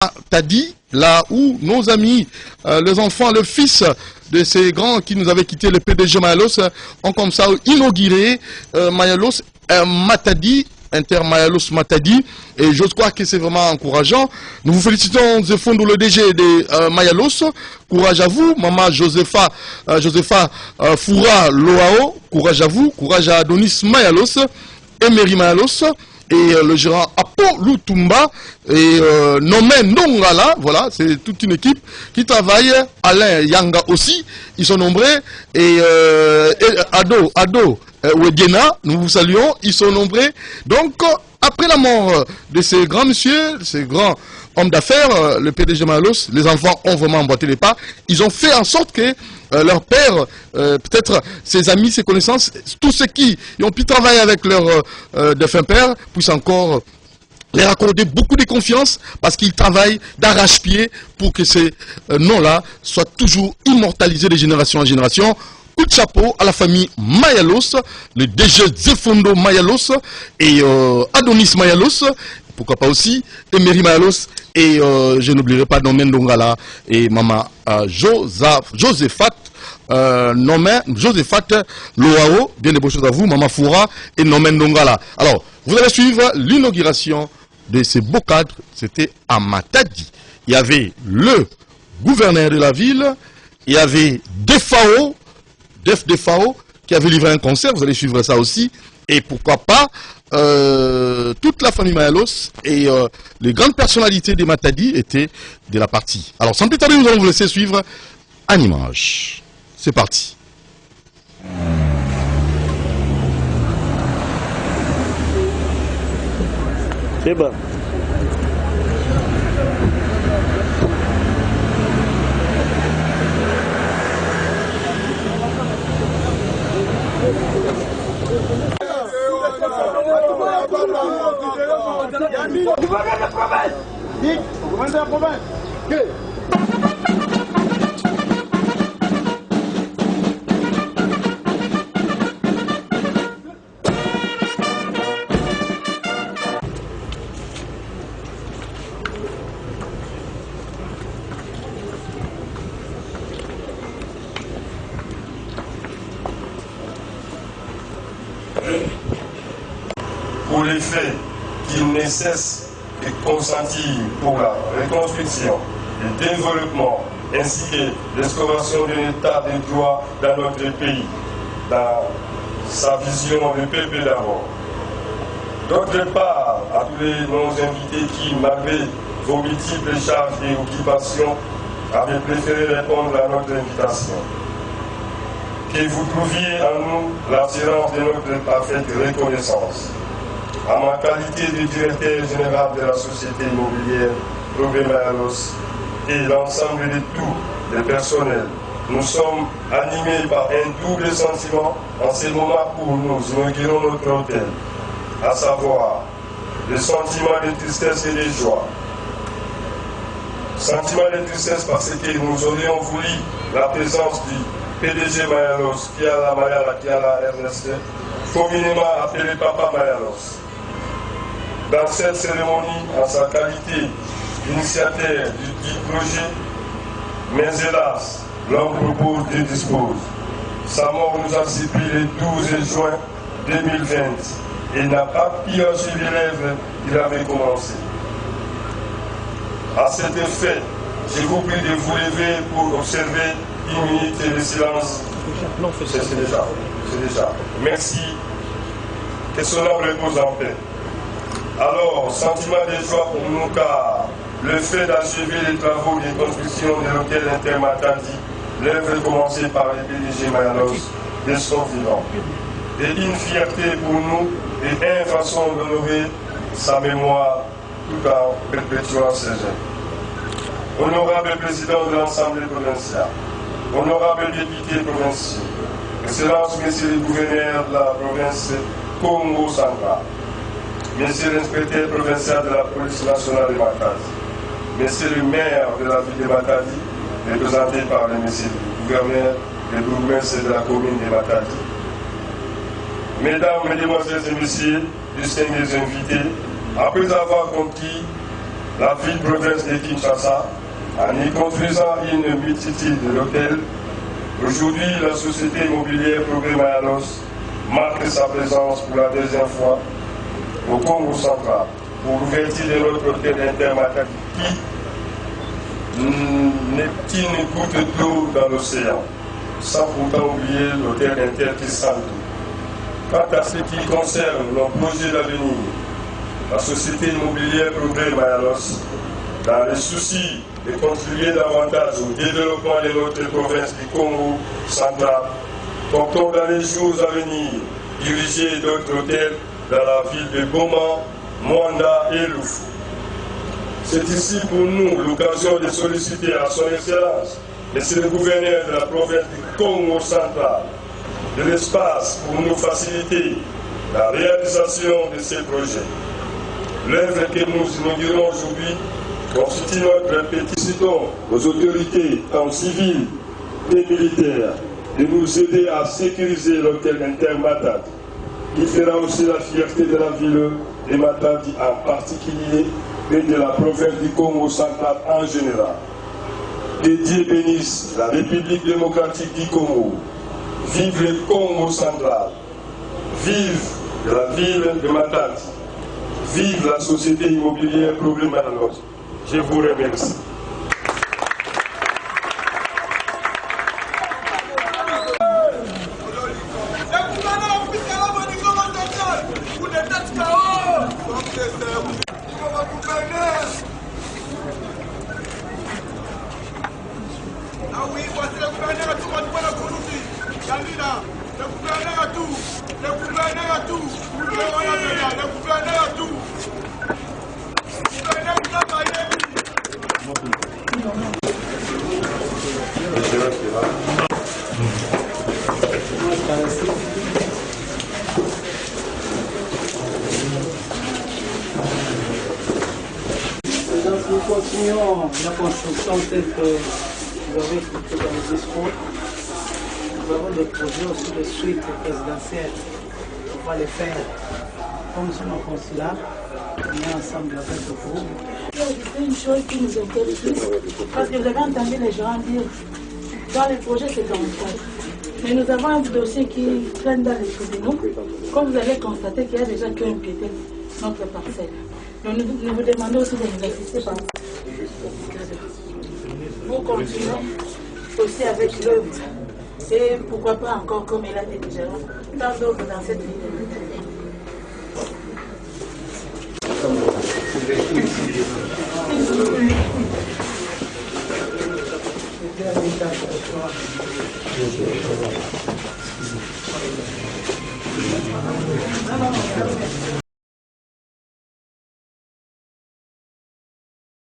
Matadi, là où nos amis, les enfants, le fils de ces grands qui nous avaient quitté, le PDG Mayalos, ont comme ça inauguré Mayalos Matadi, Inter Mayalos Matadi, et je crois que c'est vraiment encourageant. Nous vous félicitons, Zefondo, le DG de Mayalos. Courage à vous, maman Josepha Foura Loao, courage à vous, courage à Adonis Mayalos, Emery Mayalos, et le gérant Apo Lutumba et Nomen Nongala, voilà, c'est toute une équipe qui travaille. Alain Yanga aussi, ils sont nombreux, et Ado Wedena, nous vous saluons, ils sont nombreux. Donc, après la mort de ces grands messieurs, ces grands hommes d'affaires, le PDG Mayalos, les enfants ont vraiment emboîté les pas. Ils ont fait en sorte que leur père, peut-être ses amis, ses connaissances, tous ceux qui ont pu travailler avec leur défunt père, puissent encore leur accorder beaucoup de confiance parce qu'ils travaillent d'arrache-pied pour que ces noms-là soient toujours immortalisés de génération en génération. Coup de chapeau à la famille Mayalos, le DG Zefondo Mayalos et Adonis Mayalos, pourquoi pas aussi Emery Mayalos, et je n'oublierai pas Nomen Dongala et maman Josephat Loao, bien des bonnes choses à vous, maman Foura et Nomen Dongala. Alors, vous allez suivre l'inauguration de ces beaux cadres, c'était à Matadi. Il y avait le gouverneur de la ville, il y avait DFAO, qui avait livré un concert, vous allez suivre ça aussi, et pourquoi pas toute la famille Mayalos et les grandes personnalités des Matadi étaient de la partie. Alors sans plus tarder, nous allons vous laisser suivre en image. C'est parti. C'est bon. Gouverneur de la province. Dites, gouverneur de la province. Pour les faits qu'il ne cesse de consentir pour la reconstruction, le développement ainsi que l'instauration d'un état de droit dans notre pays, dans sa vision de peuple d'abord. D'autre part, à tous nos invités qui, malgré vos multiples charges et occupations, avaient préféré répondre à notre invitation. Que vous trouviez en nous l'assurance de notre parfaite reconnaissance. À ma qualité de directeur général de la société immobilière Robert Mayalos et l'ensemble de tous les personnels, nous sommes animés par un double sentiment en ce moment où nous inaugurons notre hôtel, à savoir le sentiment de tristesse et de joie. Sentiment de tristesse parce que nous aurions voulu la présence du PDG Mayalos, Kiala Mayala, Kiala Ernest, communément appelé Papa Mayalos. Dans cette cérémonie, en sa qualité d'initiateur du projet, mais hélas, l'homme propose et dispose. Sa mort nous a surpris le 12 juin 2020 et n'a pas pu achever l'œuvre qu'il avait commencé. À cet effet, je vous prie de vous lever pour observer une minute de silence. C'est déjà. Merci. Que son âme repose en paix. Alors, sentiment de joie pour nous car le fait d'achever les travaux de construction de l'hôtel Intermatadi, l'œuvre commencée par le PDG Mayalos, de son vivant. Et une fierté pour nous et une façon d'honorer sa mémoire tout en perpétuant ses œuvres. Honorable président de l'Assemblée provinciale, honorable député provincial, Excellence, Monsieur le gouverneur de la province Congo Central, Monsieur l'inspecteur provincial de la police nationale de Matadi, Monsieur le maire de la ville de Matadi, représenté par le Monsieur le gouverneur, le bourgmestre de la commune de Matadi, Mesdames, Mesdemoiselles et Messieurs, distingués invités, après avoir conquis la ville-province de Kinshasa en y construisant une multitude d'hôtels. Aujourd'hui, la société immobilière Progrès Mayalos marque sa présence pour la deuxième fois au Congo central pour l'ouverture de notre hôtel Intermatadi qui n'est qu'une goutte d'eau dans l'océan, sans pourtant oublier l'hôtel Intertisanto. Quant à ce qui concerne nos projets d'avenir, la société immobilière Progrès Mayalos, dans le souci de contribuer davantage au développement de notre province du Congo central, comptons dans les jours à venir diriger d'autres hôtels dans la ville de Goma, Mwanda et Loufou. C'est ici pour nous l'occasion de solliciter à son Excellence, Monsieur le gouverneur de la province du Congo central, de l'espace pour nous faciliter la réalisation de ces projets. L'œuvre que nous inaugurons aujourd'hui constitue notre pétition aux autorités, tant civiles et militaires, de nous aider à sécuriser l'hôtel Intermatadi, qui fera aussi la fierté de la ville de Matadi en particulier et de la province du Congo central en général. Que Dieu bénisse la République démocratique du Congo. Vive le Congo central. Vive la ville de Matadi. Vive la société immobilière Progrès Mayalos. Je vous remercie. Ah oui, voici le gouverneur à tout, le gouverneur à tout, le gouverneur à tout, le gouverneur à tout. Nous continuons la construction telle que vous avez écouté dans le discours. Nous avons des projets aussi de suite présidentielle. On va les faire comme nous sommes en consulat. On est ensemble avec vous. C'est une chose qui nous inquiète plus, parce que vous avez entendu les gens dire dans les projets c'est dans le cadre. Mais nous avons un dossier qui traîne dans les tribunaux. Comme vous allez constater qu'il y a déjà qui ont empiété notre parcelle. Donc nous vous demandons aussi de nous assister par vous continuez aussi avec l'œuvre. Et pourquoi pas encore comme elle a dit déjà, tant d'autres dans cette ville. Non,